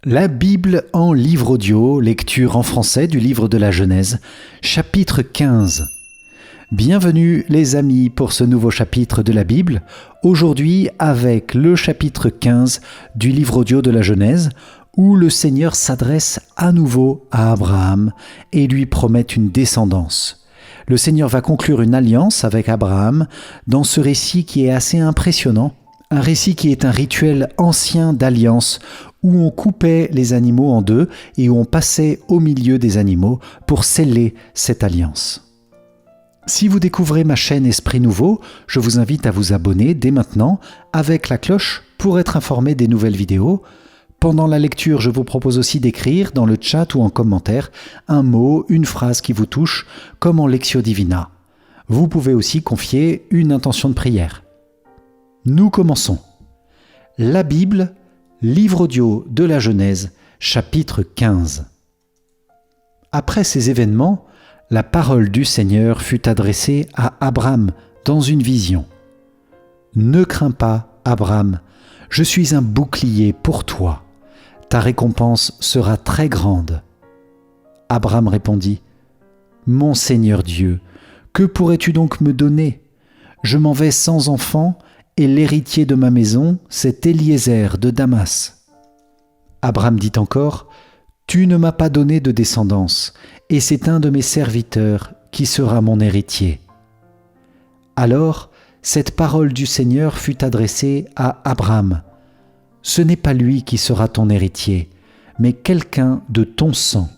La Bible en livre audio, lecture en français du livre de la Genèse, chapitre 15. Bienvenue les amis pour ce nouveau chapitre de la Bible, aujourd'hui avec le chapitre 15 du livre audio de la Genèse, où le Seigneur s'adresse à nouveau à Abraham et lui promet une descendance. Le Seigneur va conclure une alliance avec Abraham dans ce récit qui est assez impressionnant, un récit qui est un rituel ancien d'alliance où on coupait les animaux en deux et où on passait au milieu des animaux pour sceller cette alliance. Si vous découvrez ma chaîne Esprit Nouveau, je vous invite à vous abonner dès maintenant avec la cloche pour être informé des nouvelles vidéos. Pendant la lecture, je vous propose aussi d'écrire dans le chat ou en commentaire un mot, une phrase qui vous touche, comme en Lectio Divina. Vous pouvez aussi confier une intention de prière. Nous commençons. La Bible, livre audio de la Genèse, chapitre 15. Après ces événements, la parole du Seigneur fut adressée à Abraham dans une vision. « Ne crains pas, Abraham, je suis un bouclier pour toi. Ta récompense sera très grande. » Abraham répondit, « Mon Seigneur Dieu, que pourrais-tu donc me donner ? Je m'en vais sans enfant, et l'héritier de ma maison, c'est Éliézer de Damas. » Abraham dit encore, « Tu ne m'as pas donné de descendance, et c'est un de mes serviteurs qui sera mon héritier. » Alors, cette parole du Seigneur fut adressée à Abraham. « Ce n'est pas lui qui sera ton héritier, mais quelqu'un de ton sang. »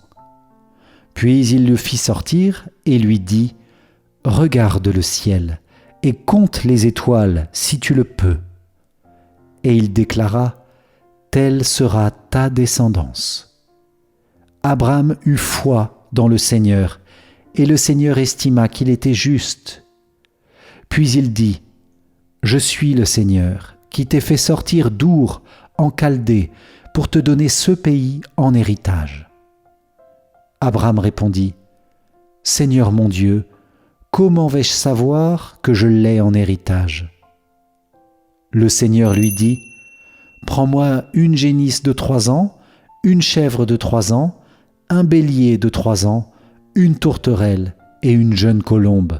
Puis il le fit sortir et lui dit, « Regarde le ciel et compte les étoiles si tu le peux. » Et il déclara, « Telle sera ta descendance. » Abraham eut foi dans le Seigneur, et le Seigneur estima qu'il était juste. Puis il dit, « Je suis le Seigneur, qui t'ai fait sortir d'Our en Chaldée pour te donner ce pays en héritage. » Abraham répondit, « Seigneur mon Dieu, comment vais-je savoir que je l'ai en héritage ?» Le Seigneur lui dit, « Prends-moi une génisse de 3 ans, une chèvre de 3 ans, un bélier de 3 ans, une tourterelle et une jeune colombe. »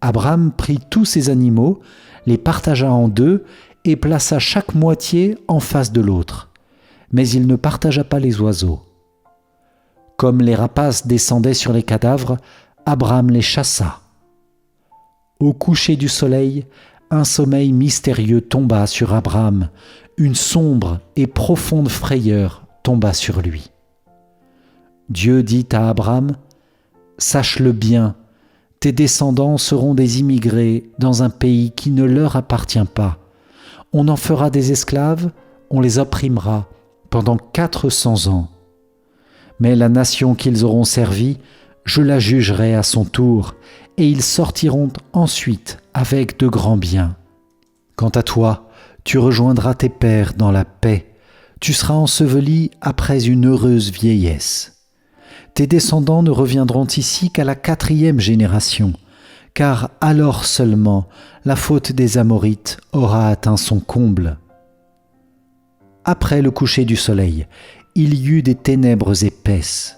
Abraham prit tous ces animaux, les partagea en deux et plaça chaque moitié en face de l'autre. Mais il ne partagea pas les oiseaux. Comme les rapaces descendaient sur les cadavres, Abraham les chassa. Au coucher du soleil, un sommeil mystérieux tomba sur Abraham, une sombre et profonde frayeur tomba sur lui. Dieu dit à Abraham, « Sache-le bien, tes descendants seront des immigrés dans un pays qui ne leur appartient pas. On en fera des esclaves, on les opprimera pendant 400 ans. Mais la nation qu'ils auront servie, je la jugerai à son tour, et ils sortiront ensuite avec de grands biens. Quant à toi, tu rejoindras tes pères dans la paix, tu seras enseveli après une heureuse vieillesse. Tes descendants ne reviendront ici qu'à la 4e génération, car alors seulement la faute des Amorites aura atteint son comble. » Après le coucher du soleil, il y eut des ténèbres épaisses.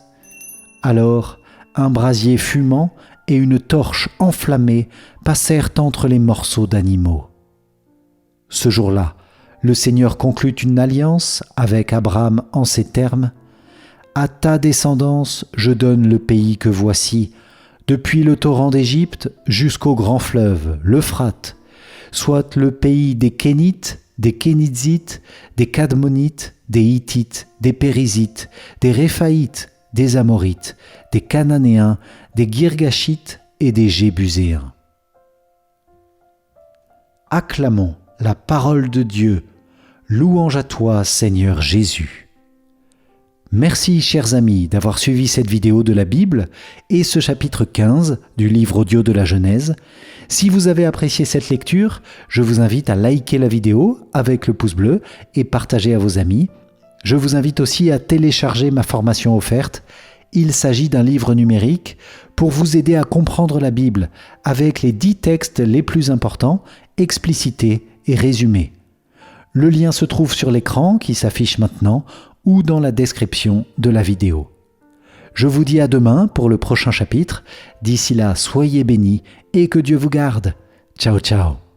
Alors, un brasier fumant et une torche enflammée passèrent entre les morceaux d'animaux. Ce jour-là, le Seigneur conclut une alliance avec Abraham en ces termes, « À ta descendance, je donne le pays que voici, depuis le torrent d'Égypte jusqu'au grand fleuve, l'Euphrate, soit le pays des Kénites, des Kénizzites, des Cadmonites, des Hittites, des Périzites, des Réphaïtes, des Amorites, des Cananéens, des Girgashites et des Jébuséens. » Acclamons la parole de Dieu. Louange à toi, Seigneur Jésus. Merci, chers amis, d'avoir suivi cette vidéo de la Bible et ce chapitre 15 du livre audio de la Genèse. Si vous avez apprécié cette lecture, je vous invite à liker la vidéo avec le pouce bleu et partager à vos amis. Je vous invite aussi à télécharger ma formation offerte. Il s'agit d'un livre numérique pour vous aider à comprendre la Bible avec les 10 textes les plus importants, explicités et résumés. Le lien se trouve sur l'écran qui s'affiche maintenant ou dans la description de la vidéo. Je vous dis à demain pour le prochain chapitre. D'ici là, soyez bénis et que Dieu vous garde. Ciao, ciao.